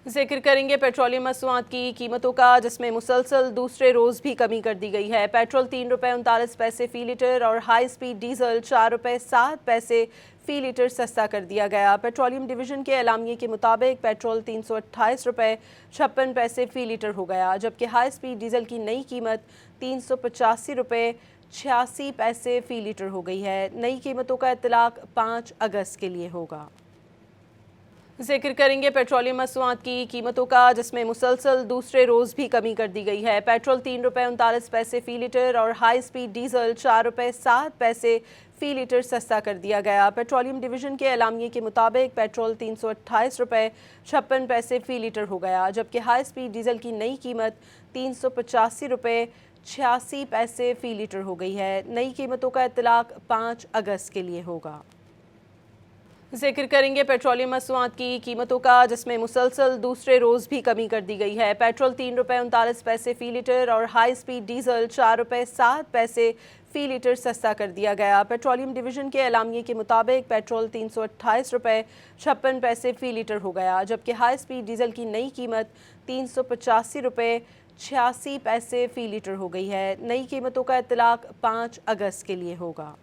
जिक्र करेंगे पेट्रोलियम मसनूआत की कीमतों का, जिसमें मुसलसल दूसरे रोज़ भी कमी कर दी गई है। पेट्रोल 3 रुपये 39 पैसे फ़ी लीटर और हाई स्पीड डीजल 4 रुपये 7 पैसे फ़ी लीटर सस्ता कर दिया गया। पेट्रोलियम डिवीज़न के एलामिये के मुताबिक पेट्रोल 328 रुपये 56 पैसे फ़ी लीटर हो गया, जबकि हाई स्पीड डीजल की नई कीमत 385 रुपये 86 पैसे फ़ी लीटर हो गई है। नई कीमतों का इत्तलाक 5 अगस्त के लिए होगा। जिक्र करेंगे पेट्रोलियम मसनूआत की कीमतों का, जिसमें मुसलसल दूसरे रोज़ भी कमी कर दी गई है। पेट्रोल 3 रुपये 39 पैसे फ़ी लीटर और हाई स्पीड डीजल 4 रुपये 7 पैसे फ़ी लीटर सस्ता कर दिया गया। पेट्रोलियम डिवीज़न के एलामिये के मुताबिक पेट्रोल 328 रुपये 56 पैसे फ़ी लीटर हो गया, जबकि हाई स्पीड डीजल की नई कीमत 385 रुपये 86 पैसे फ़ी लीटर हो गई है। नई कीमतों का इत्तलाक 5 अगस्त के लिए होगा। जिक्र करेंगे पेट्रोलियम मसनूआत की कीमतों का, जिसमें मुसलसल दूसरे रोज़ भी कमी कर दी गई है। पेट्रोल 3 रुपये 39 पैसे फ़ी लीटर और हाई स्पीड डीजल 4 रुपये 7 पैसे फ़ी लीटर सस्ता कर दिया गया। पेट्रोलियम डिवीज़न के एलामिये के मुताबिक पेट्रोल 328 रुपये 56 पैसे फ़ी लीटर हो गया, जबकि हाई स्पीड डीजल की नई कीमत 385 रुपये 86 पैसे फ़ी लीटर हो गई है। नई कीमतों का इत्तलाक 5 अगस्त के लिए होगा।